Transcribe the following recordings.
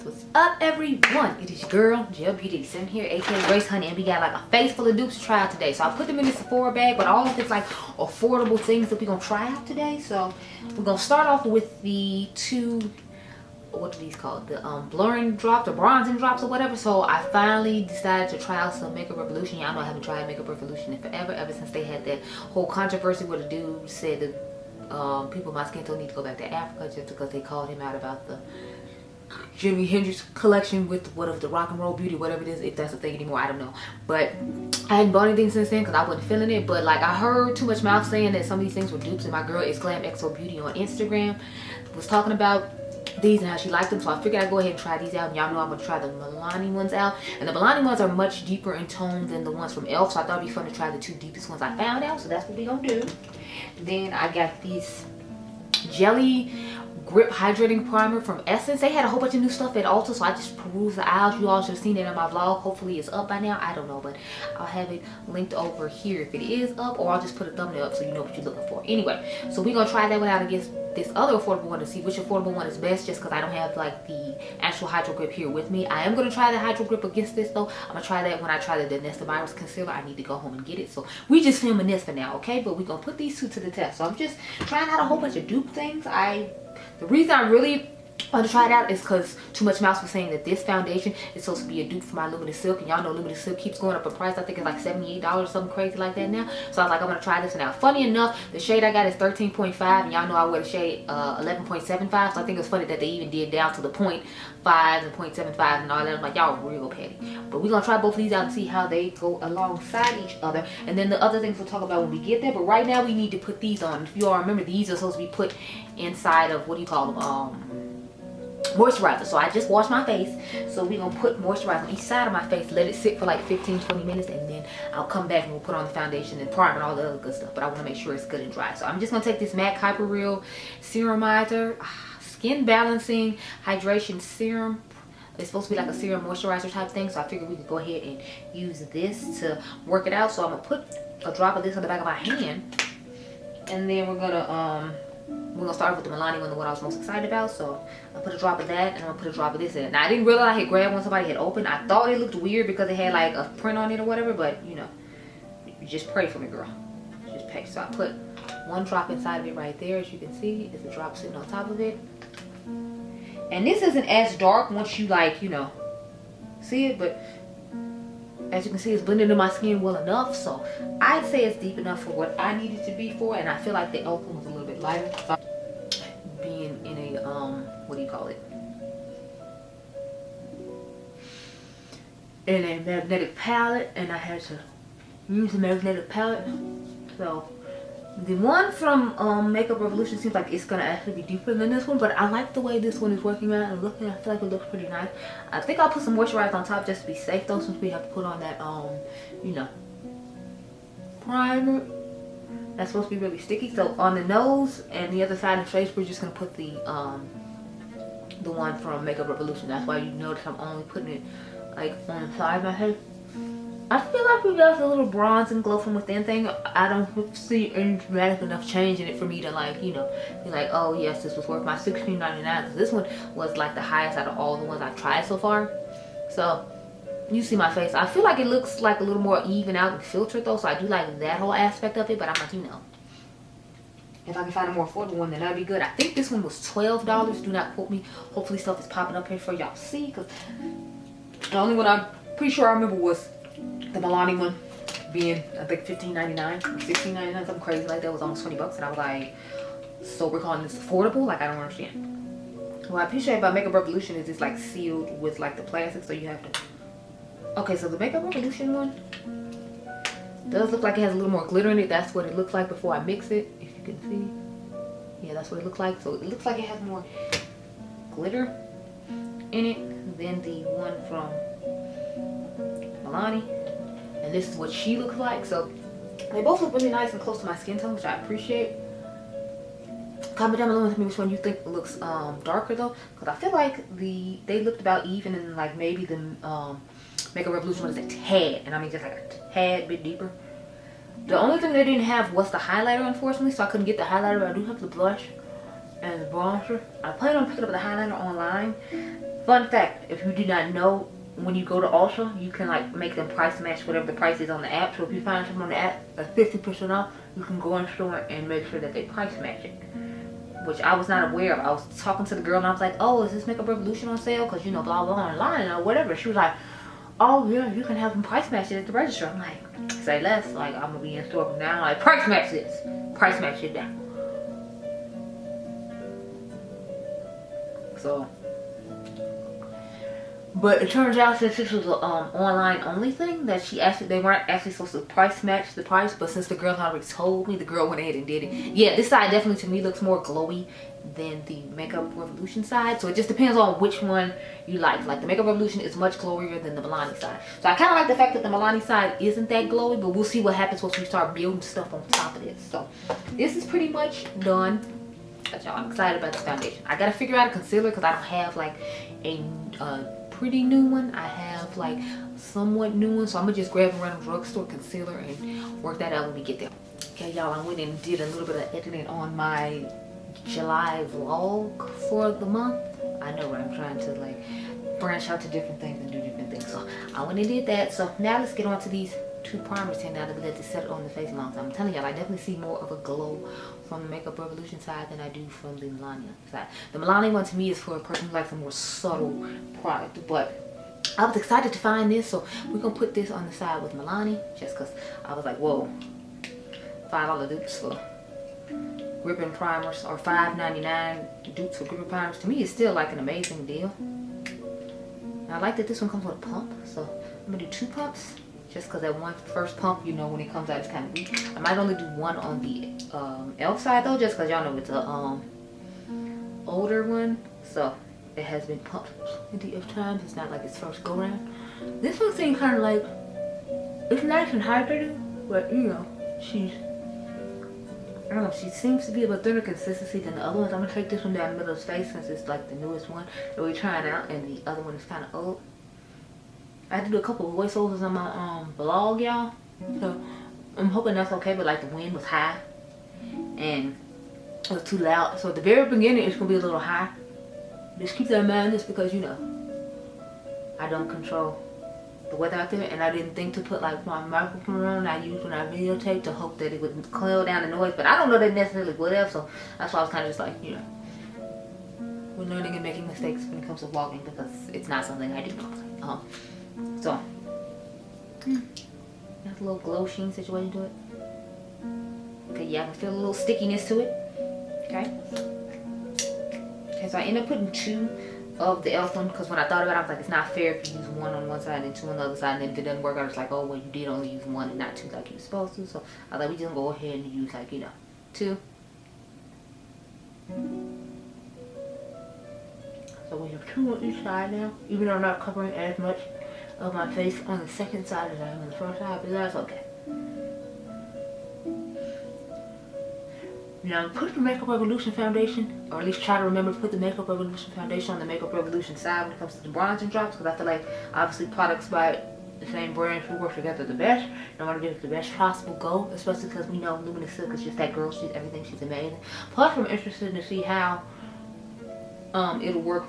What's up, everyone? It is your girl Gelbeauty sitting here, aka Grace Honey, and we got like a face full of dupes to try out today. So I put them in the Sephora bag, but all of it's like affordable things that we're gonna try out today. So we're gonna start off with the two, what are these called? The blurring drops or bronzing drops or whatever. So I finally decided to try out some Makeup Revolution. Y'all know I haven't tried Makeup Revolution in forever, ever since they had that whole controversy where the dude said that people with my skin tone need to go back to Africa just because they called him out about the Jimi Hendrix collection with whatever the rock and roll beauty, whatever it is, if that's a thing anymore, I don't know. But I hadn't bought anything since then because I wasn't feeling it. But like I heard too much mouth saying that some of these things were dupes, and my girl XO Beauty on Instagram was talking about these and how she liked them. So I figured I'd go ahead and try these out, and y'all know I'm gonna try the Milani ones out. And the Milani ones are much deeper in tone than the ones from e.l.f. So I thought it'd be fun to try the two deepest ones I found out. So that's what we're gonna do. Then I got these Jelly Grip Hydrating Primer from Essence. They had a whole bunch of new stuff at Ulta, so I just perused the aisles. You all should have seen it in my vlog. Hopefully it's up by now. I don't know, but I'll have it linked over here if it is up, or I'll just put a thumbnail up so you know what you're looking for. Anyway, so we're gonna try that one out against this other affordable one to see which affordable one is best, just because I don't have like the actual Hydro Grip here with me. I am gonna try the Hydro Grip against this though. I'm gonna try that when I try the Danessa Myricks concealer. I need to go home and get it, so we just filming this for now, okay? But we're gonna put these two to the test. So I'm just trying out a whole bunch of dupe things. The reason I really want to try it out is because Too Much Mouse was saying that this foundation is supposed to be a dupe for my Luminous Silk, and y'all know Luminous Silk keeps going up in price. I think it's like $78 or something crazy like that now. So I was like, I'm gonna try this now. Funny enough, the shade I got is 13.5, and y'all know I wear the shade 11.75. So I think it's funny that they even did down to the 0.5 and 0.75 and all that. I'm like, y'all real petty. But we're gonna try both of these out and see how they go alongside each other, and then the other things we'll talk about when we get there. But right now we need to put these on. If you all remember, these are supposed to be put inside of, what do you call them, moisturizer. So I just washed my face, so we're gonna put moisturizer on each side of my face, let it sit for like 15-20 minutes, and then I'll come back and we'll put on the foundation and primer and all the other good stuff. But I want to make sure it's good and dry. So I'm just gonna take this MAC Hyper Real Serumizer Skin Balancing Hydration Serum. It's supposed to be like a serum moisturizer type thing, so I figured we could go ahead and use this to work it out. So I'm gonna put a drop of this on the back of my hand, and then we're gonna start with the Milani one, the one I was most excited about. So I'll put a drop of that, and I'm gonna put a drop of this in. Now I didn't realize I had grabbed one somebody had opened. I thought it looked weird because it had like a print on it or whatever, but you know, you just pray for me, girl. Just pray. So I put one drop inside of it right there. As you can see, it's a drop sitting on top of it. And this isn't as dark once you like, you know, see it, but as you can see, it's blended into my skin well enough. So I'd say it's deep enough for what I need it to be for, and I feel like the e.l.f. one was a little bit lighter. So being in a what do you call it? In a magnetic palette, and I had to use a magnetic palette. So the one from Makeup Revolution seems like it's gonna actually be deeper than this one, but I like the way this one is working out and looking. I feel like it looks pretty nice. I think I'll put some moisturizer on top just to be safe though, since we have to put on that you know, primer that's supposed to be really sticky. So on the nose and the other side of the face, we're just gonna put the one from Makeup Revolution. That's why you notice I'm only putting it like on the side of my head. I feel like we got a little bronze and glow from within thing. I don't see any dramatic enough change in it for me to like, you know, be like, oh yes, this was worth my $16.99. Because this one was like the highest out of all the ones I've tried so far. So you see my face. I feel like it looks like a little more even out and filtered though. So I do like that whole aspect of it. But I'm like, you know, if I can find a more affordable one, then that'd be good. I think this one was $12. Do not quote me. Hopefully stuff is popping up here for y'all to see. Because the only one I'm pretty sure I remember was the Milani one being, I think, $15.99 or $16.99, something crazy like that. It was almost 20 bucks, and I was like, so we're calling this affordable? Like, I don't understand. What I appreciate about Makeup Revolution is it's like sealed with like the plastic, so you have to. Okay, so the Makeup Revolution one does look like it has a little more glitter in it. That's what it looks like before I mix it, if you can see. Yeah, that's what it looks like. So it looks like it has more glitter in it than the one from Milani, and this is what she looks like. So they both look really nice and close to my skin tone, which I appreciate. Comment down below with me which one you think looks darker though, because I feel like they looked about even, and like maybe the Makeup Revolution one is a tad, and I mean just like a tad bit deeper. The only thing they didn't have was the highlighter, unfortunately, so I couldn't get the highlighter, but I do have the blush and the bronzer. I plan on picking up the highlighter online, Fun fact, if you did not know, when you go to Ulta, you can like make them price match whatever the price is on the app. So if you find something on the app that's 50% off, you can go in store and make sure that they price match it. Which I was not aware of. I was talking to the girl and I was like, oh, is this Makeup Revolution on sale? Because, you know, blah, blah, online or whatever. She was like, oh, yeah, you can have them price match it at the register. I'm like, say less. Like, I'm going to be in store from now. Like, price match this. Price match it down. So, but it turns out since this was an online only thing, that they weren't actually supposed to price match the price, but since the girl had already told me, the girl went ahead and did it. Yeah, this side definitely to me looks more glowy than the Makeup Revolution side, so it just depends on which one you like. Like the Makeup Revolution is much glowier than the Milani side. So I kind of like the fact that the Milani side isn't that glowy, but we'll see what happens once we start building stuff on top of this. So this is pretty much done. But y'all, I'm excited about this foundation. I gotta figure out a concealer because I don't have like a pretty new one. I have like somewhat new one, so I'm gonna just grab a random drugstore concealer and work that out when we get there. Okay, y'all, I went and did a little bit of editing on my July vlog for the month. I know, I'm trying to like branch out to different things and do different things, so I went and did that. So now let's get on to these two primers here now that we let this set on the face a long time. I'm telling y'all, I definitely see more of a glow from the Makeup Revolution side than I do from the Milani side. The Milani one to me is for a person who likes a more subtle product, but I was excited to find this, so we're gonna put this on the side with Milani just because I was like, whoa, $5 dupes for gripping primers, or $5.99 dupes for gripping primers. To me, it's still like an amazing deal. And I like that this one comes with a pump, so I'm gonna do 2 pumps. Just because that first pump, you know, when it comes out, it's kind of weak. I might only do one on the e.l.f. side though, just because y'all know it's a older one, so it has been pumped plenty of times. It's not like its first go round. This one seems kind of like, it's nice and hydrated, but you know, I don't know, she seems to be of a thinner consistency than the other ones. I'm gonna take this one down the middle of his face since it's like the newest one that we're trying out, and the other one is kind of old. I had to do a couple of voiceovers on my vlog, y'all. So I'm hoping that's okay, but like the wind was high and it was too loud. So at the very beginning it's gonna be a little high. Just keep that in mind, just because, you know, I don't control the weather out there, and I didn't think to put like my microphone on I use when I videotape to hope that it would quell down the noise, but I don't know that it necessarily would have, so that's why I was kind of just like, you know, we're learning and making mistakes when it comes to vlogging because it's not something I do normally. So, that's a little glow sheen situation to it. Okay, yeah, I can feel a little stickiness to it. Okay. Okay, so I ended up putting 2 of the e.l.f. one because when I thought about it, I was like, it's not fair if you use 1 on one side and 2 on the other side, and then if it doesn't work, I was like, oh, well, you did only use 1 and not 2 like you were supposed to. So I thought we just go ahead and use like, you know, 2. So we have 2 on each side now, even though I'm not covering as much of my face on the second side as I am on the first side, but that's okay. Now put the Makeup Revolution foundation, or at least try to remember to put the Makeup Revolution foundation on the Makeup Revolution side when it comes to the bronzing drops, because I feel like obviously products by the same brand who work together the best. I want to give it the best possible go, especially because we know Luminous Silk is just that girl. She's everything. She's amazing. Plus, I'm interested to see how it'll work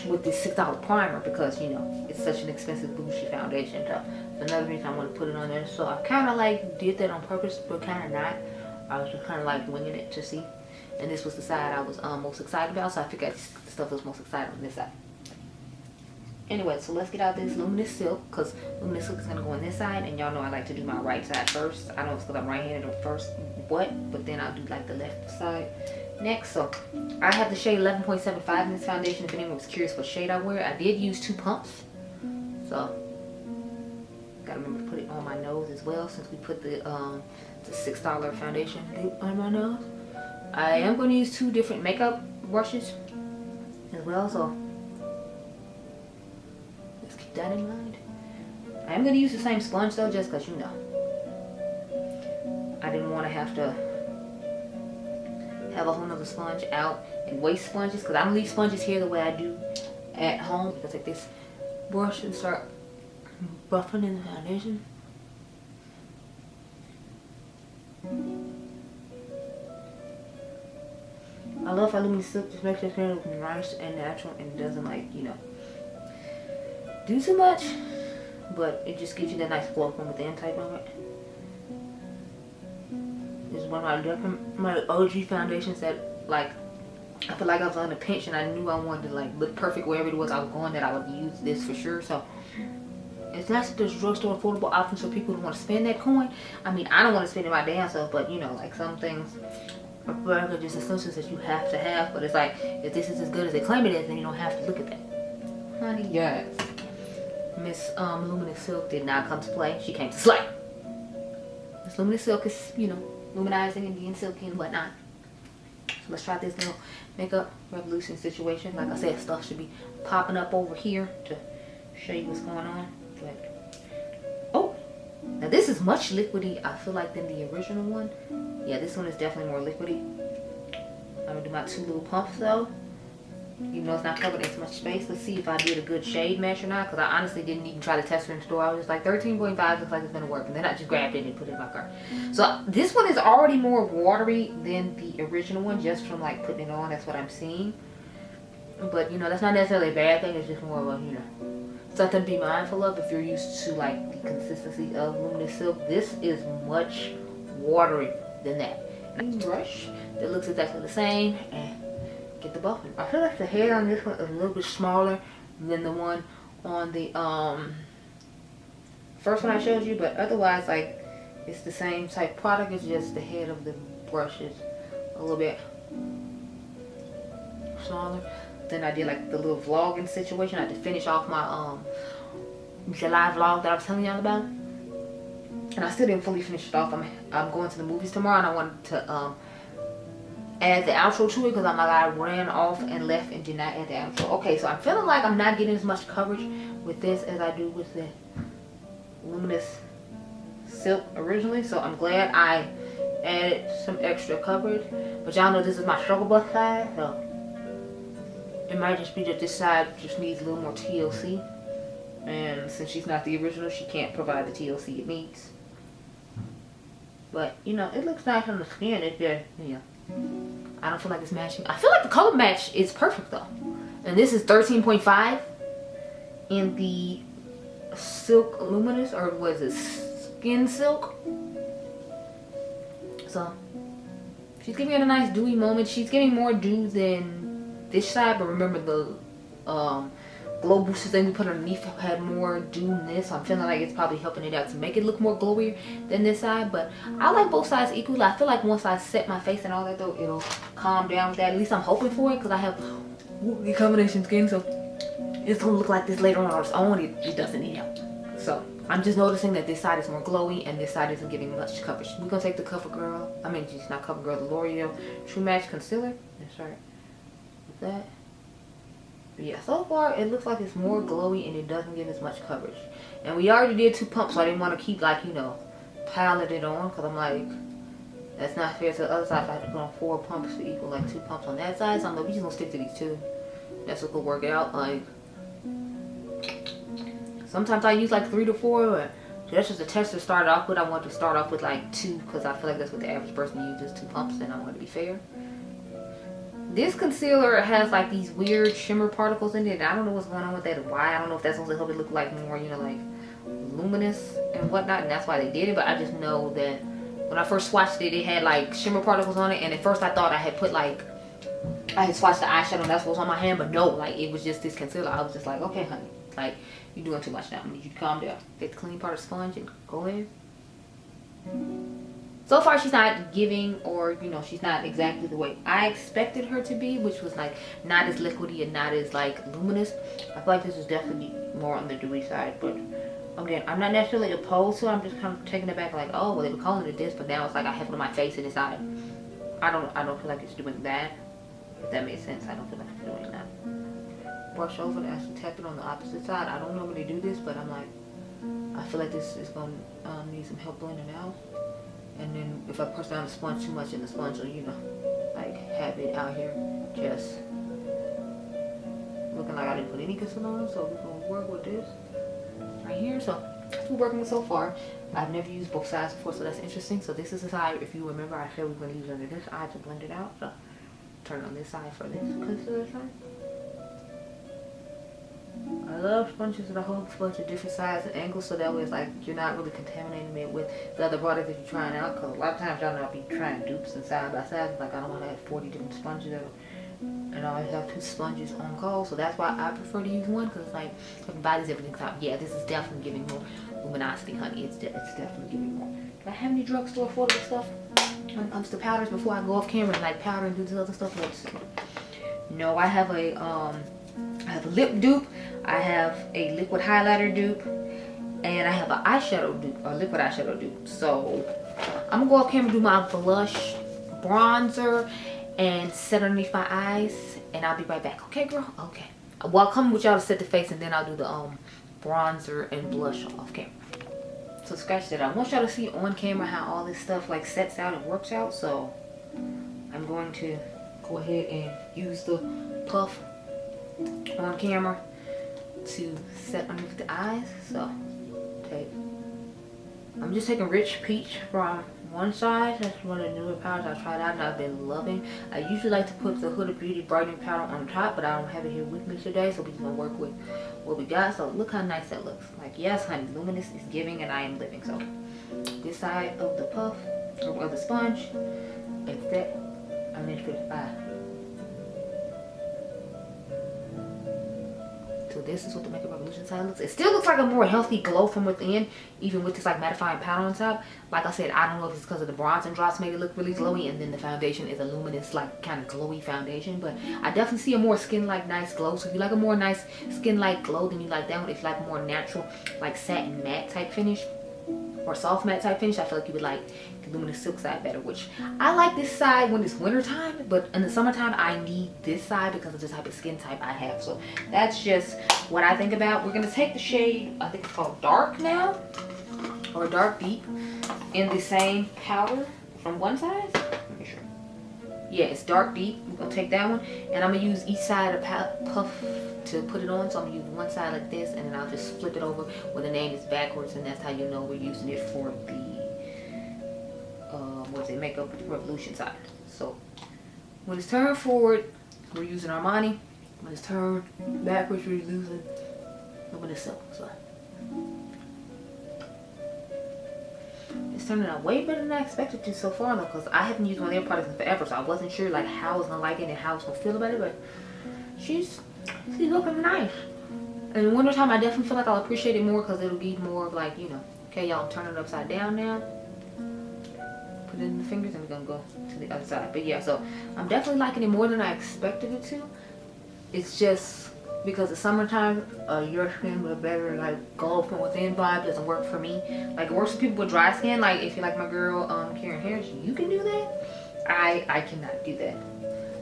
with this $6 primer, because you know it's such an expensive bougie foundation. So another reason I want to put it on there. So I kind of like did that on purpose, but kind of not. I was just kind of like winging it to see, and this was the side I was most excited about, so I figured the stuff was most excited on this side. Anyway, so let's get out this Luminous Silk, because Luminous Silk is going to go on this side, and y'all know I like to do my right side first. I know it's because I'm right-handed first, but then I'll do like the left side next. So I have the shade 11.75 in this foundation. If anyone was curious what shade I wear, I did use 2 pumps, so gotta remember to put it on my nose as well, since we put the $6 foundation dupe on my nose. I am going to use 2 different makeup brushes as well, so let's keep that in mind. I am going to use the same sponge though, just because, you know, I didn't want to have a whole nother sponge out and waste sponges, because I don't leave sponges here the way I do at home. I'll take this brush and start buffing in the foundation. I love how Luminous Silk just makes your skin look nice and natural, and doesn't, like, you know, do too much, but it just gives you that nice glow from within type of it. This is one of my OG foundations that, like, I feel like I was on a pinch and I knew I wanted to like look perfect wherever it was I was going, that I would use this for sure. So it's nice that there's drugstore affordable options for people who want to spend that coin. I mean, I don't want to spend it my damn self, but you know, like some things are just essentials that you have to have. But it's like, if this is as good as they claim it is, then you don't have to look at that. Honey, yes. Miss Luminous Silk did not come to play. She came to slay. Miss Luminous Silk is, you know, luminizing and being silky and whatnot. So let's try this little makeup revolution situation. Like I said, stuff should be popping up over here to show you what's going on. But oh, now this is much liquidy, I feel like, than the original one. Yeah, this one is definitely more liquidy. I'm gonna do my 2 little pumps though, even though it's not covered in so much space. Let's see if I did a good shade match or not, because I honestly didn't even try to test it in the store. I was just like, 13.5 looks like it's gonna work, and then I just grabbed it and put it in my cart. So this one is already more watery than the original one, just from like putting it on. That's what I'm seeing. But you know, that's not necessarily a bad thing. It's just more of a, you know, something to be mindful of if you're used to like the consistency of Luminous Silk. This is much watery than that. And brush that looks exactly the same, and get the buffing. I feel like the hair on this one is a little bit smaller than the one on the first one I showed you, but otherwise, like, it's the same type product. It's just the head of the brush is a little bit smaller. Then I did like the little vlogging situation. I had to finish off my July vlog that I was telling y'all about, and I still didn't fully finish it off. I'm going to the movies tomorrow, and I wanted to add the outro to it, because I'm like, I ran off and left and did not add the outro. Okay, so I'm feeling like I'm not getting as much coverage with this as I do with the Luminous Silk originally, so I'm glad I added some extra coverage. But y'all know this is my struggle bus side, so it might just be that this side just needs a little more TLC, and since she's not the original, she can't provide the TLC it needs. But you know, it looks nice on the skin. It's just, you know, I don't feel like it's matching. I feel like the color match is perfect though. And this is 13.5 in the Silk Luminous, or was it Skin Silk? So she's giving it a nice dewy moment. She's giving more dew than this side, but remember the glow booster thing we put underneath had more dew in this, so I'm feeling like it's probably helping it out to make it look more glowier than this side. But I like both sides equally. I feel like once I set my face and all that though, it'll calm down with that. At least I'm hoping for it, because I have the combination skin, so it's gonna look like this later on its own. It doesn't need help. So I'm just noticing that this side is more glowy and this side isn't giving much coverage. We're gonna take the CoverGirl, I mean, she's not CoverGirl, the L'Oreal True Match Concealer. That's right. With that. But yeah, so far it looks like it's more glowy and it doesn't give as much coverage. And we already did 2 pumps, so I didn't want to keep, like, you know, piling it on, because I'm like, that's not fair to the other side. If I have to put on 4 pumps to equal like 2 pumps on that side. So I'm like, we just gonna stick to these 2. That's what could work out. Like, sometimes I use like 3 to 4, but that's just a test to start off with. I want to start off with like 2, because I feel like that's what the average person uses, 2 pumps, and I want to be fair. This concealer has like these weird shimmer particles in it, and I don't know what's going on with that or why. I don't know if that's supposed to help it look like more, you know, like luminous and whatnot, and that's why they did it. But I just know that when I first swatched it, it had like shimmer particles on it, and at first I thought I had put like, I had swatched the eyeshadow and that's what was on my hand, but no, like it was just this concealer. I was just like, okay honey, like you're doing too much now. I need you to calm down. Take the clean part of the sponge and go ahead. So far she's not giving, or you know, she's not exactly the way I expected her to be, which was like not as liquidy and not as like luminous. I feel like this is definitely more on the dewy side, but again, I'm not necessarily opposed to it. I'm just kind of taking it back, like, oh well, they were calling it this, but now it's like I have it on my face and it's not. I don't feel like it's doing that. If that makes sense, I don't feel like it's doing that. Brush over and actually tap it on the opposite side. I don't normally do this, but I'm like, I feel like this is going to need some help blending out. And then if I press down the sponge too much, and the sponge will, you know, like have it out here just looking like I didn't put any concealer on. So we're going to work with this right here. So that's what we're working with so far. I've never used both sides before, so that's interesting. So this is the side, if you remember, I said we were going to use under this eye to blend it out. So turn on this side for this concealer side. love sponges that hold sponge at different sizes and angles, so that way it's like you're not really contaminating it with the other products that you're trying out. Because a lot of times y'all know I'll be trying dupes and side by side. Like I don't want to have 40 different sponges and I always have 2 sponges on call. So that's why I prefer to use one, because like I can buy these everything top. Yeah, this is definitely giving more luminosity, honey. It's definitely giving more. Do I have any drugstore affordable stuff when it comes to powders before I go off camera and like powder and do this other stuff? Let's see. No, I have a lip dupe, I have a liquid highlighter dupe, and I have an eyeshadow dupe, a liquid eyeshadow dupe. So I'm gonna go off camera and do my blush, bronzer, and set underneath my eyes, and I'll be right back. Okay, girl? Okay. Well, I'll come with y'all to set the face, and then I'll do the bronzer and blush off camera. So scratch that. I want y'all to see on camera how all this stuff like sets out and works out. So I'm going to go ahead and use the puff on camera to set underneath the eyes. So I'm just taking Rich Peach from one side. That's one of the newer powders I tried out and I've been loving. I usually like to put the Huda Beauty brightening powder on top, but I don't have it here with me today, so we're just gonna work with what we got. So look how nice that looks. Like, yes honey, luminous is giving and I am living. So this side of the puff or of the sponge, it's that I'm in for the eye. So this is what the Makeup Revolution side looks. It still looks like a more healthy glow from within, even with this like mattifying powder on top. Like I said, I don't know if it's because of the bronzing drops made it look really glowy, and then the foundation is a luminous, like kind of glowy foundation. But I definitely see a more skin-like nice glow. So if you like a more nice skin-like glow, then you like that one. If you like a more natural, like satin matte type finish or soft matte type finish, I feel like you would like the luminous silk side better, which I like this side when it's winter time, but in the summertime I need this side because of the type of skin type I have. So that's just what I think about. We're gonna take the shade, I think it's called Dark now, or Dark Deep, in the same powder from one side. Let me sure. Yeah, it's Dark Deep. We're gonna take that one, and I'm gonna use each side of the puff to put it on. So I'm gonna use one side like this, and then I'll just flip it over where the name is backwards, and that's how you know we're using it for the what's it, Makeup Revolution side. So when it's turned forward, we're using Armani. When it's turned backwards, we're using Luminous Silk. So it's turning out way better than I expected to so far though, because I haven't used one of their products in forever, so I wasn't sure like how I was gonna like it and how I was gonna feel about it. But she's looking nice. And in wintertime, I definitely feel like I'll appreciate it more because it'll be more of like, you know, okay y'all, I'm turning it upside down now. Put it in the fingers and we're gonna go to the other side. But yeah, so I'm definitely liking it more than I expected it to. It's just because it's summertime, your skin with a better like glow from within vibe doesn't work for me. Like it works for people with dry skin. Like if you like my girl Karen Harris, you can do that. I cannot do that.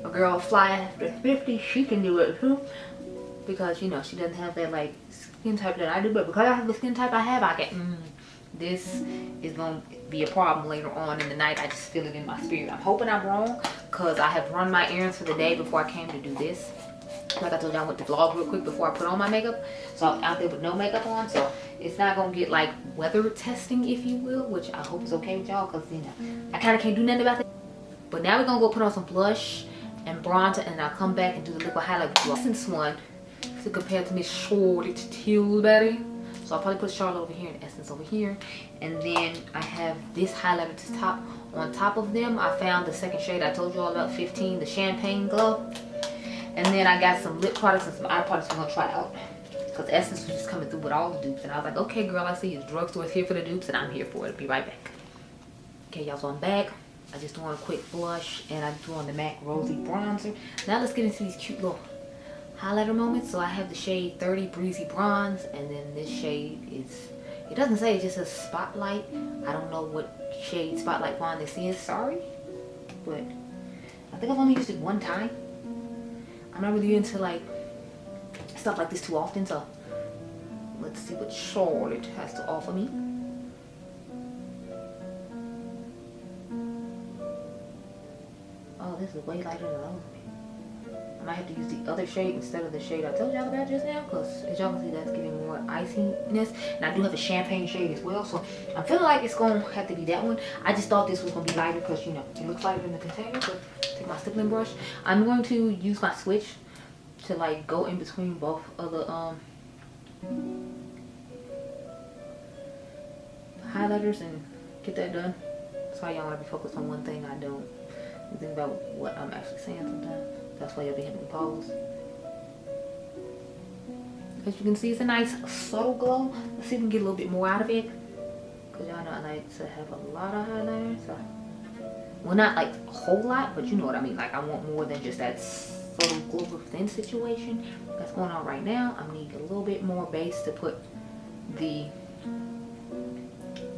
A girl fly after 50, she can do it too, because you know she doesn't have that like skin type that I do. But because I have the skin type I have, I can this is gonna be a problem later on in the night. I just feel it in my spirit. I'm hoping I'm wrong, because I have run my errands for the day before I came to do this. Like I told you, I went to vlog real quick before I put on my makeup, so I'm out there with no makeup on, so it's not gonna get like weather testing, if you will, which I hope is okay with y'all, because you know I kind of can't do nothing about that. But now we're gonna go put on some blush and bronzer, and I'll come back and do the liquid highlight with you. Essence one to compare to Miss Charlotte Tilbury. So I'll probably put Charlotte over here and Essence over here. And then I have this highlighter to top on top of them. I found the second shade I told you all about, 15, the Champagne Glow. And then I got some lip products and some eye products we're gonna try out, because Essence was just coming through with all the dupes, and I was like, okay girl, I see you. The drugstore's here for the dupes and I'm here for it. I'll be right back. Okay y'all, so I'm back. I just threw on a quick blush and I threw on the MAC Rosy Bronzer. Now let's get into these cute little highlighter moments. So I have the shade 30 Breezy Bronze, and then this shade is, it doesn't say, it just says Spotlight. I don't know what shade Spotlight wand this is, sorry, but I think I've only used it one time. I'm not really into like stuff like this too often, so let's see what Charlotte has to offer me. Oh, this is way lighter than the other one. I might have to use the other shade instead of the shade I told y'all about just now, because as y'all can see, that's giving more iciness. And I do have a champagne shade as well, so I'm feeling like it's going to have to be that one. I just thought this was going to be lighter because, you know, it looks lighter in the container. But take my stippling brush. I'm going to use my switch to like go in between both of the highlighters and get that done. Sorry, y'all want to be focused on one thing. I don't think about what I'm actually saying sometimes. That's why y'all be having me pause. As you can see, it's a nice subtle glow. Let's see if we can get a little bit more out of it. Because y'all know I like to have a lot of highlighter. So, well, not like a whole lot, but you know what I mean. Like, I want more than just that subtle glow within situation that's going on right now. I need a little bit more base to put the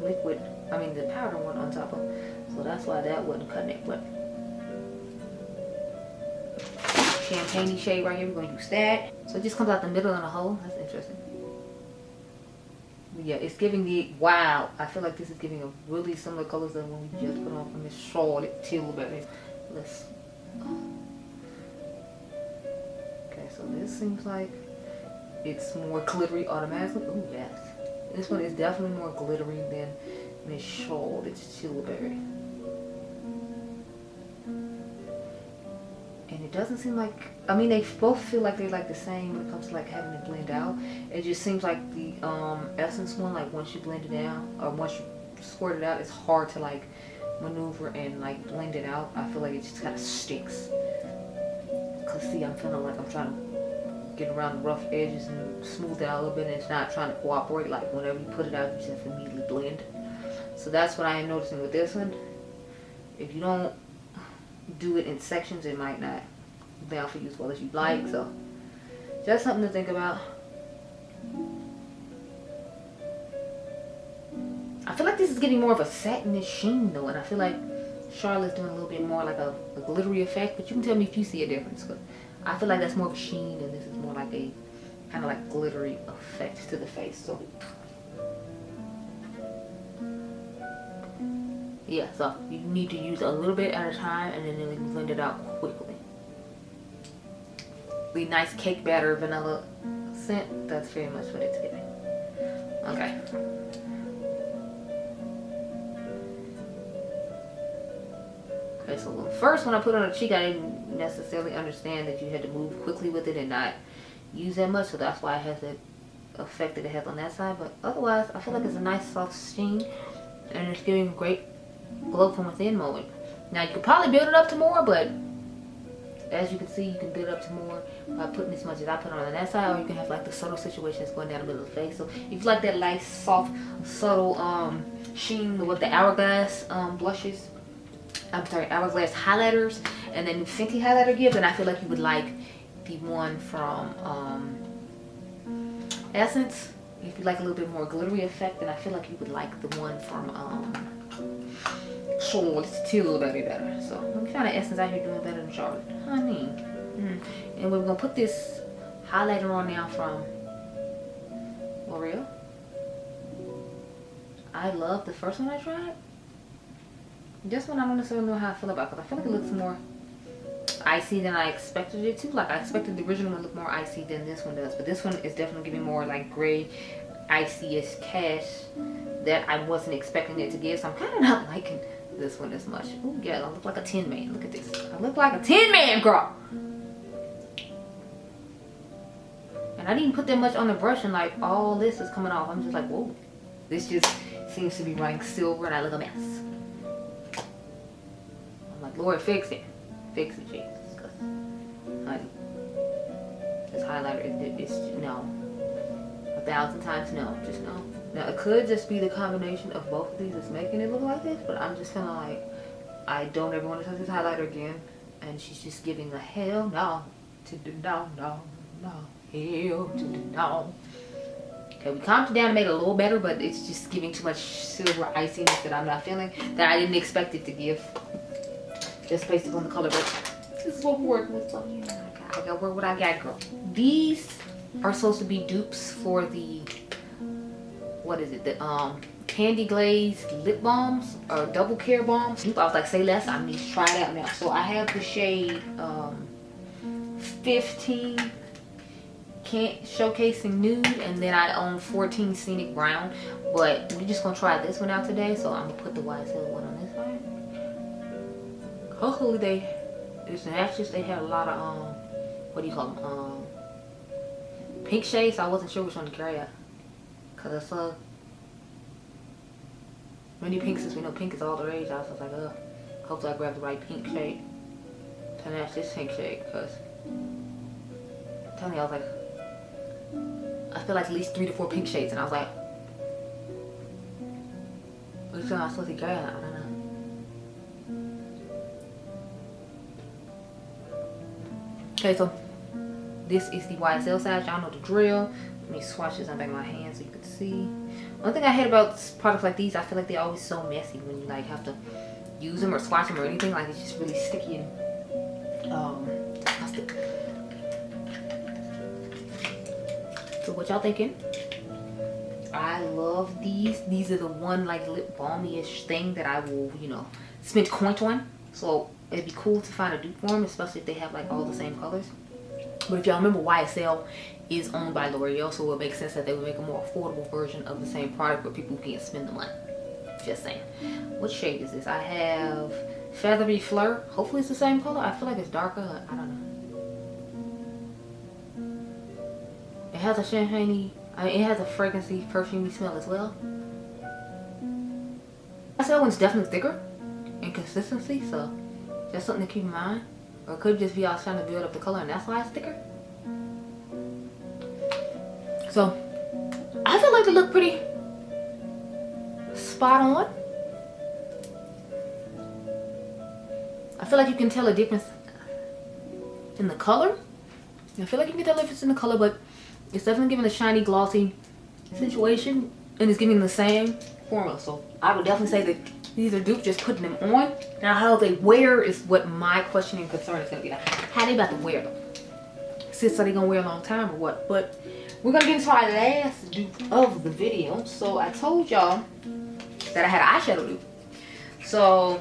liquid, the powder one on top of. So that's why that wasn't cutting it. But champagne shade right here, we're going to use that. So it just comes out the middle of the hole. That's interesting. But yeah, it's giving the, wow, I feel like this is giving a really similar colors than when we just put on from this Charlotte Tilbury. Let's, okay, so this seems like it's more glittery automatically. Ooh, yes. This one is definitely more glittery than Miss Charlotte Tilbury. And it doesn't seem like, they both feel like they're like the same when it comes to like having it blend out. It just seems like the Essence one, like once you blend it out or once you squirt it out, it's hard to like maneuver and like blend it out. I feel like it just kind of sticks. Cause see, I'm feeling like I'm trying to get around the rough edges and smooth it out a little bit, and it's not trying to cooperate. Like whenever you put it out, you just immediately blend. So that's what I am noticing with this one. If you don't do it in sections, it might not be out for you as well as you'd like. So just something to think about. I feel like this is getting more of a satiny sheen though, and I feel like Charlotte's doing a little bit more like a glittery effect, but you can tell me if you see a difference. But I feel like that's more of a sheen and this is more like a kind of like glittery effect to the face. So yeah, so you need to use a little bit at a time and then you blend it out quickly. The nice cake batter vanilla scent, that's very much what it's giving. Okay. Okay, so the first one I put on the cheek, I didn't necessarily understand that you had to move quickly with it and not use that much, so that's why it has that effect that it has on that side. But otherwise, I feel like it's a nice soft sheen and it's giving great glow from within mode. Now you could probably build it up to more, but as you can see, you can build up to more by putting as much as I put on that side, or you can have like the subtle situation that's going down the middle of the face. So if you like that nice soft subtle sheen with the Hourglass blushes, Hourglass highlighters, and then Fenty highlighter gives, and I feel like you would like the one from Essence. If you like a little bit more glittery effect, then I feel like you would like the one from Charlotte's Tilbury better. So let me find an Essence out here doing better than Charlotte, honey. And we're gonna put this highlighter on now from L'Oreal. I love the first one I tried. This one I don't necessarily know how I feel about, because I feel like it looks more icy than I expected it to. Like I expected the original one to look more icy than this one does, but this one is definitely giving more like gray, icy-ish cash that I wasn't expecting it to give. So I'm kind of not liking this one as much. Ooh, yeah, I look like a Tin Man. Look at this. I look like a Tin Man, girl. And I didn't put that much on the brush, and like all this is coming off. I'm just like, whoa. This just seems to be running silver, and I look a mess. I'm like, Lord, fix it. Fix it, Jesus. Honey, this highlighter is no. 1,000 times no. Just no. Now, it could just be the combination of both of these that's making it look like this, but I'm just feeling like I don't ever want to touch this highlighter again. And she's just giving a hell no to the no, no, no. Hell to the no. Okay, we calmed it down and made it a little better, but it's just giving too much silver iciness that I'm not feeling, that I didn't expect it to give. Just based upon the color, but this is what we're working with. So, yeah, I gotta work what I got, girl. These are supposed to be dupes for the, what is it, the candy glazed lip balms or double care balms. I was like, say less, I need to try it out now. So I have the shade 15 Showcasing Nude, and then I own 14 Scenic Brown, but we're just gonna try this one out today. So I'm gonna put the YSL one on this side. Hopefully it's actually, they had a lot of what do you call them, pink shade, so I wasn't sure which one to grab. Cause I saw many pinks, since we know pink is all the rage. I was like, hopefully I grab the right pink shade to match this pink shade. Cause I'm telling you, I was like, I feel like at least 3 to 4 pink shades, and I was like, which one am I supposed to grab? I don't know. Okay, so this is the YSL size. Y'all know the drill. Let me swatch this on back of my hand so you can see. One thing I hate about products like these, I feel like they're always so messy when you like have to use them or swatch them or anything. Like it's just really sticky and so what y'all thinking? I love these. These are the one like lip balmy-ish thing that I will, you know, spend coins on. So it'd be cool to find a dupe for them, especially if they have like all the same colors. But if y'all remember, YSL is owned by L'Oreal, so it would make sense that they would make a more affordable version of the same product where people can't spend the money. Just saying. What shade is this? I have Feathery Fleur. Hopefully it's the same color. I feel like it's darker. I don't know. It has a champagne-y, it has a fragrancy, perfumey smell as well. YSL one's definitely thicker in consistency, so that's something to keep in mind. Or it could just be I was trying to build up the color and that's why it's thicker. So I feel like they look pretty spot on. I feel like you can tell a difference in the color. I feel like you can tell a difference in the color, but it's definitely giving a shiny, glossy situation, and it's giving the same formula. So I would definitely say that these are dupes, just putting them on. Now how they wear is what my question and concern is going to be. Now, how they about to wear them? Sis, are they going to wear a long time or what? But we're going to get into our last dupe of the video. So I told y'all that I had an eyeshadow dupe. So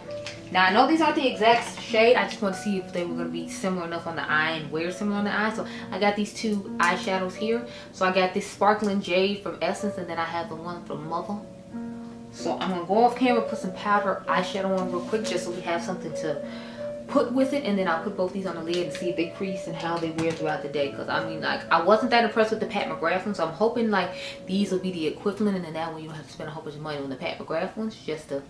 now I know these aren't the exact shade. I just want to see if they were going to be similar enough on the eye and wear similar on the eye. So I got these two eyeshadows here. So I got this Sparkling Jade from Essence, and then I have the one from Mother. So I'm going to go off camera, put some powder eyeshadow on real quick just so we have something to put with it. And then I'll put both these on the lid and see if they crease and how they wear throughout the day. Because I mean, like, I wasn't that impressed with the Pat McGrath ones. So I'm hoping like these will be the equivalent. And then that way you don't have to spend a whole bunch of money on the Pat McGrath ones just to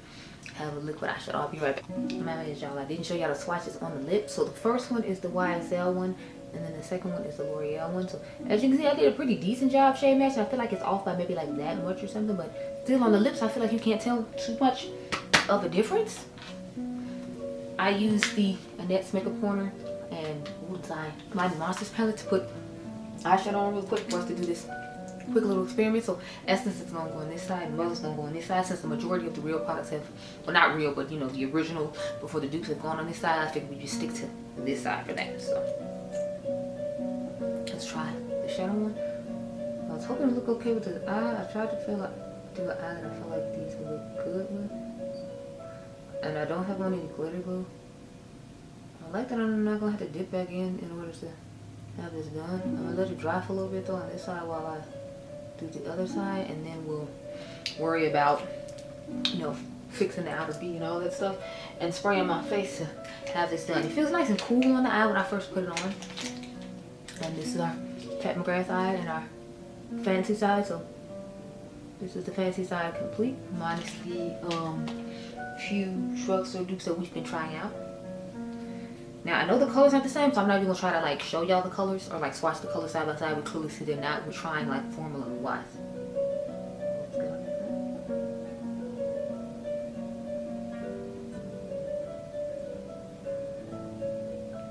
have a liquid eyeshadow. I'll be right back. My bad, y'all. I didn't show y'all the swatches on the lips. So the first one is the YSL one. And then the second one is the L'Oreal one. So as you can see, I did a pretty decent job shade matching. I feel like it's off by maybe like that much or something. But still on the lips, I feel like you can't tell too much of a difference. I used the Adept's Makeup Corner and my Monsters palette to put eyeshadow on real quick for us to do this quick little experiment. So Essence is going to go on this side and Mother's going to go on this side. Since the majority of the real products have, well, not real, but you know, the original before the dupes have gone on this side, I figured we just stick to this side for that. So let's try the shadow one. I was hoping to look okay with the eye. I tried to fill out do an eye that I feel like these would look good with. And I don't have on any glitter glue. I like that I'm not going to have to dip back in order to have this done. I'm going to let it dry for a little bit though on this side while I do the other side. And then we'll worry about, you know, fixing the outer bead and all that stuff. And spraying my face to have this done. It feels nice and cool on the eye when I first put it on. And this is our Pat McGrath eye and our fancy side. So this is the fancy side complete, minus the few drugstore dupes that we've been trying out. Now I know the colors aren't the same, so I'm not even gonna try to like show y'all the colors or like swatch the colors side by side. We clearly see they're not. We're trying like formula wise.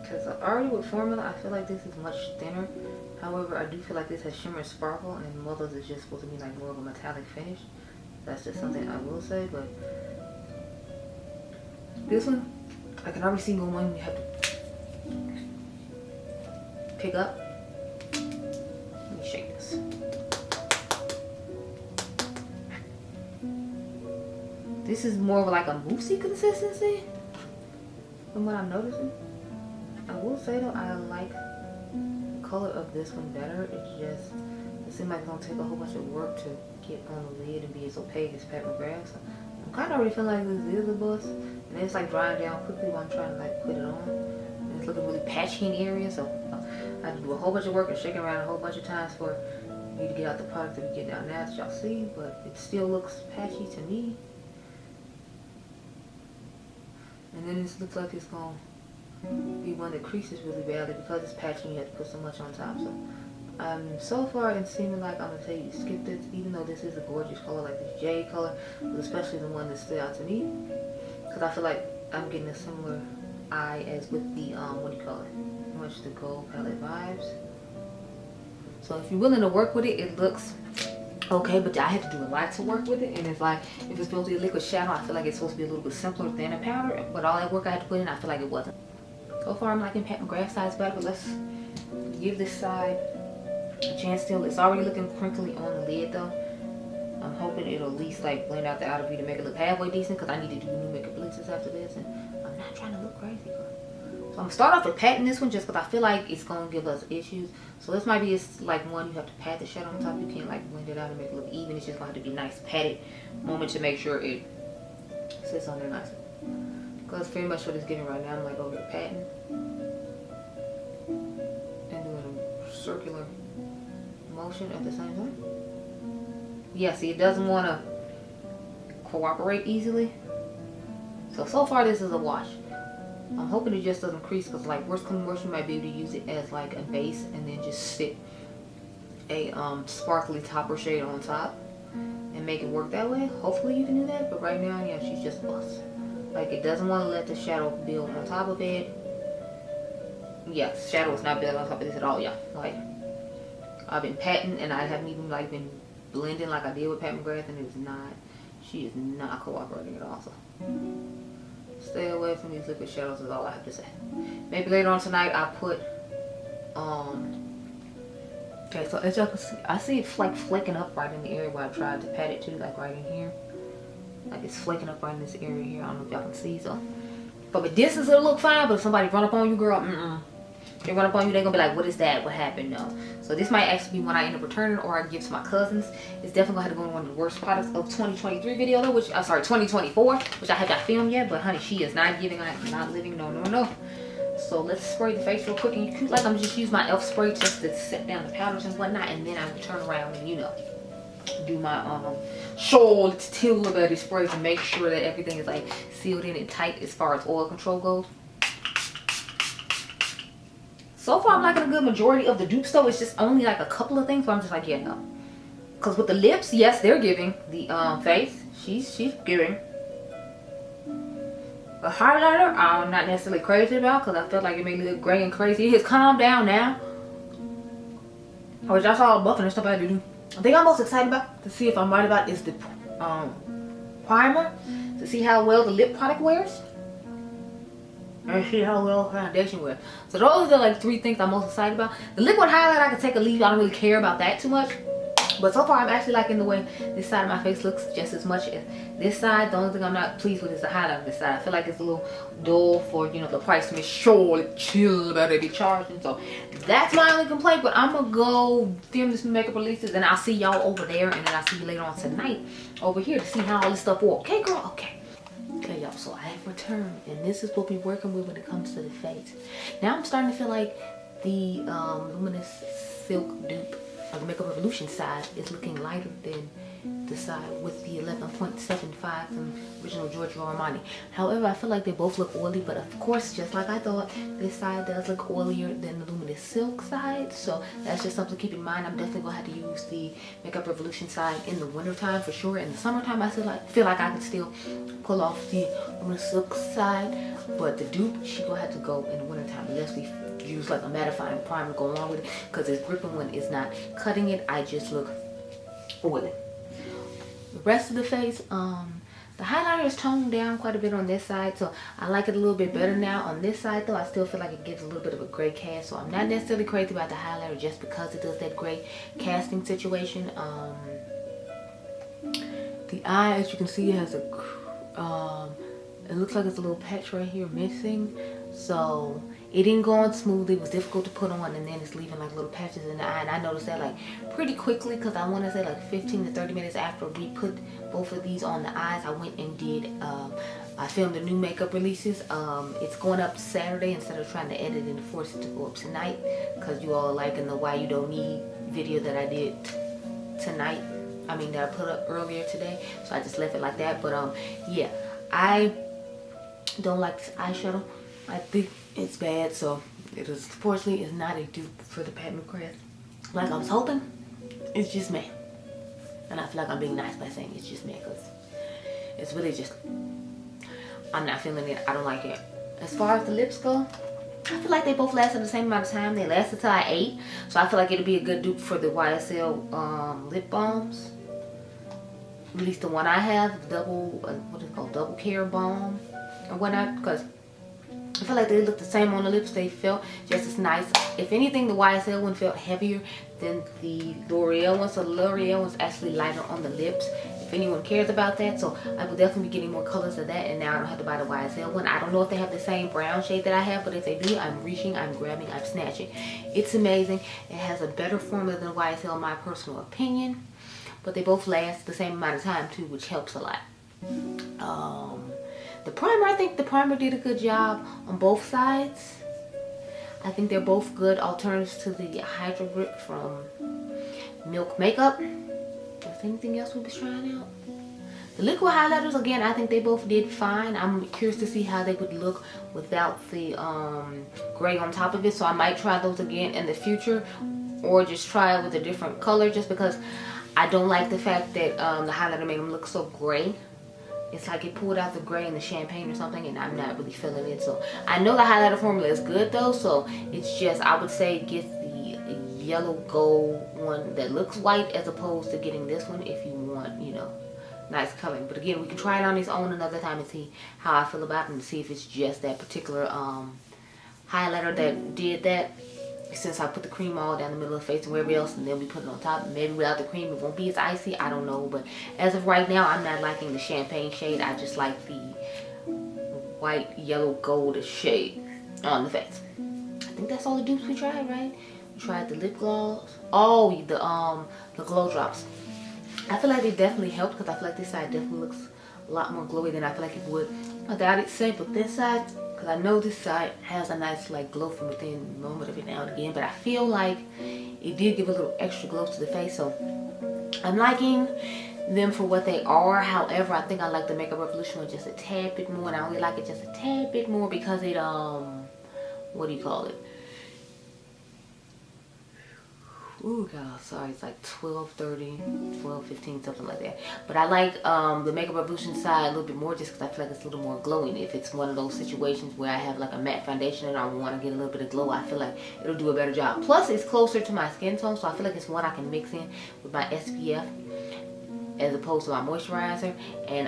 Because already with formula, I feel like this is much thinner. However, I do feel like this has shimmer and sparkle, and Mother's is just supposed to be like more of a metallic finish. That's just something I will say, but this one, I can already see the one you have to pick up. Let me shake this. This is more of like a moussey consistency from what I'm noticing. I will say though, I like the color of this one better. It's just, it seems like it's gonna take a whole bunch of work to get on the lid and be as opaque as Pat McGrath. So I'm kind of already feeling like this is a bust, and it's like drying down quickly while I'm trying to like put it on. And it's looking really patchy in areas, so I had to do a whole bunch of work and shake around a whole bunch of times for me to get out the product that we get down now that y'all see, but it still looks patchy to me. And then this looks like it's gonna be one that creases really badly because it's patchy and you have to put so much on top. So so far it's seeming like I'm gonna tell you to skip this, even though this is a gorgeous color, like this jade color, but especially the one that stood out to me, because I feel like I'm getting a similar eye as with the what do you call it, much the gold palette vibes. So if you're willing to work with it, it looks okay, but I have to do a lot to work with it. And it's like, if it's supposed to be a liquid shadow, I feel like it's supposed to be a little bit simpler than a powder, but all that work I had to put in, I feel like it wasn't. So far I'm liking Pat McGrath sides better, but let's give this side a chance still. It's already looking crinkly on the lid though. I'm hoping it'll at least like blend out the outer V to make it look halfway decent, because I need to do new makeup releases after this, and I'm not trying to look crazy, girl. So I'm gonna start off with patting this one just because I feel like it's gonna give us issues. So this might be like one you have to pat the shadow on top. You can't like blend it out and make it look even. It's just gonna have to be nice patted moment to make sure it sits on there nice. Because pretty much what it's giving right now, I'm like over the patting and doing a circular motion at the same time. Yeah, see, it doesn't want to cooperate easily. So far this is a wash. I'm hoping it just doesn't crease, because like worst come worst, you might be able to use it as like a base and then just stick a sparkly topper shade on top and make it work that way. Hopefully you can do that, but right now, yeah, she's just bust. Like, it doesn't want to let the shadow build on top of it. Yeah, the shadow is not building on top of this at all, yeah. Like, I've been patting and I haven't even like been blending like I did with Pat McGrath, and it's not, she is not cooperating at all. So stay away from these liquid shadows is all I have to say. Maybe later on tonight I'll put okay, so as y'all can see, I see it like flaking up right in the area where I tried to pat it to, like right in here. Like it's flaking up right in this area here. I don't know if y'all can see. So from a distance it'll look fine, but if somebody run up on you, girl, they run up on you, they're gonna be like, what is that? What happened? No. So this might actually be one I end up returning or I give to my cousins. It's definitely gonna have to go in one of the worst products of 2023 video though, which I'm sorry, 2024, which I have not filmed yet, but honey, she is not giving, not living, no. So let's spray the face real quick, and you could like I'm just use my elf spray just to set down the powders and whatnot, and then I will turn around and you know do my Tilbury spray to make sure that everything is like sealed in and tight as far as oil control goes. So far I'm liking a good majority of the dupes though. It's just only like a couple of things where I'm just like, yeah, no. Because with the lips, yes, they're giving. The face, she's giving. The highlighter, I'm not necessarily crazy about, because I felt like it made me look gray and crazy. It has calmed down now. Which I saw buffing and stuff I had to do. I think I'm most excited about, to see if I'm right about, is the primer. To see how well the lip product wears. And see how well foundation wears. So those are like three things I'm most excited about. The liquid highlight I can take or leave. I don't really care about that too much. But so far I'm actually liking the way this side of my face looks just as much as this side. The only thing I'm not pleased with is the highlight on this side. I feel like it's a little dull for, you know, the price to make sure it's chill about it be charging. So that's my only complaint. But I'm gonna go film this makeup releases and I'll see y'all over there, and then I'll see you later on tonight over here to see how all this stuff works. Okay, girl? Okay, y'all, so I have returned, and this is what we're working with when it comes to the face. Now I'm starting to feel like the Luminous Silk dupe of the Makeup Revolution side is looking lighter than the side with the 11.75 from original Giorgio Armani. However, I feel like they both look oily, but of course, just like I thought, this side does look oilier than the Luminous Silk side. So that's just something to keep in mind. I'm definitely gonna have to use the Makeup Revolution side in the winter time for sure. In the summertime, I feel like I can still pull off the Luminous Silk side, but the dupe, she gonna have to go in the winter time unless we use like a mattifying primer to go along with it, because it's gripping when it's not cutting it. I just look oily. The rest of the face, the highlighter is toned down quite a bit on this side, so I like it a little bit better now. On this side though, I still feel like it gives a little bit of a gray cast, so I'm not necessarily crazy about the highlighter just because it does that gray casting situation. The eye, as you can see, has a it looks like it's a little patch right here missing, so it didn't go on smoothly. It was difficult to put on, and then it's leaving like little patches in the eye, and I noticed that like pretty quickly, because I want to say like 15 to 30 minutes after we put both of these on the eyes, I went and did I filmed the new makeup releases. It's going up Saturday instead of trying to edit and force it to go up tonight, because you all are liking the why you don't need video that I did tonight. I mean, that I put up earlier today. So I just left it like that. But yeah, I don't like this eyeshadow. I think it's bad. So it is, fortunately, it's not a dupe for the Pat McGrath like I was hoping. It's just me. And I feel like I'm being nice by saying it's just me, because it's really just, I'm not feeling it. I don't like it. As far as the lips go, I feel like they both lasted the same amount of time. They lasted till I ate. So I feel like it'll be a good dupe for the YSL lip balms. At least the one I have, double, what is it called, double care balm or whatnot. Because I feel like they look the same on the lips. They felt just as nice. If anything, the YSL one felt heavier than the L'Oreal one. So the L'Oreal one's actually lighter on the lips, if anyone cares about that. So I will definitely be getting more colors of that. And now I don't have to buy the YSL one. I don't know if they have the same brown shade that I have, but if they do, I'm reaching, I'm grabbing, I'm snatching. It's amazing. It has a better formula than YSL in my personal opinion. But they both last the same amount of time too, which helps a lot. The primer, I think the primer did a good job on both sides. I think they're both good alternatives to the Hydro Grip from Milk Makeup. Is there anything else we'll be trying out? The liquid highlighters, again, I think they both did fine. I'm curious to see how they would look without the gray on top of it. So I might try those again in the future, or just try it with a different color, just because I don't like the fact that the highlighter made them look so gray. It's like it pulled out the gray in the champagne or something, and I'm not really feeling it. So I know the highlighter formula is good though, so it's just, I would say get the yellow gold one that looks white, as opposed to getting this one if you want, you know, nice coloring. But again, we can try it on its own another time and see how I feel about it, and see if it's just that particular highlighter that did that. Since I put the cream all down the middle of the face and wherever else, and then we put it on top. Maybe without the cream it won't be as icy, I don't know. But as of right now, I'm not liking the champagne shade. I just like the white, yellow, gold shade on the face. I think that's all the dupes we tried, right? We tried the lip gloss. Oh, the glow drops. I feel like they definitely helped, because I feel like this side definitely looks a lot more glowy than I feel like it would without it. Same with this side. Because I know this side has a nice like glow from within moment every now and again. But I feel like it did give a little extra glow to the face. So I'm liking them for what they are. However, I think I like the Makeup Revolution one just a tad bit more. And I only like it just a tad bit more because it, what do you call it? Ooh, God, sorry, it's like 12:30, 12:15, something like that. But I like the Makeup Revolution side a little bit more, just because I feel like it's a little more glowing. If it's one of those situations where I have like a matte foundation and I want to get a little bit of glow, I feel like it'll do a better job. Plus, it's closer to my skin tone, so I feel like it's one I can mix in with my SPF as opposed to my moisturizer, and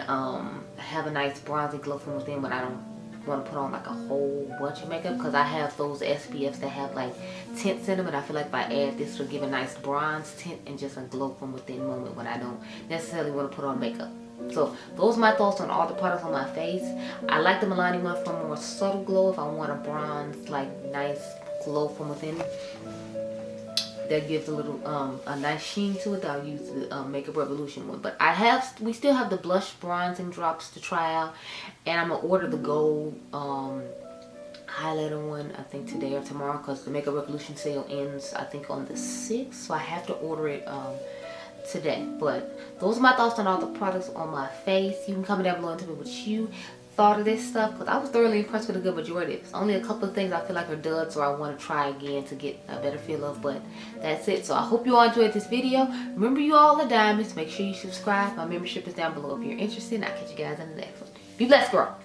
have a nice bronzy glow from within, but I don't want to put on like a whole bunch of makeup, because I have those SPFs that have like tints in them, and I feel like if I add this, it'll give a nice bronze tint and just a glow from within moment when I don't necessarily want to put on makeup. So those are my thoughts on all the products on my face. I like the Milani one for more subtle glow if I want a bronze, like nice glow from within that gives a little a nice sheen to it. I'll use the Makeup Revolution one. But we still have the blush bronzing drops to try out, and I'm gonna order the gold highlighter one, I think today or tomorrow, because the Makeup Revolution sale ends I think on the 6th, so I have to order it today. But those are my thoughts on all the products on my face. You can comment down below and tell me what you thought of this stuff, because I was thoroughly impressed with a good majority. There's only a couple of things I feel like are duds, or I want to try again to get a better feel of, but that's it. So I hope you all enjoyed this video. Remember, you all are diamonds. Make sure you subscribe. My membership is down below if you're interested. I'll catch you guys in the next one. Be blessed, girl.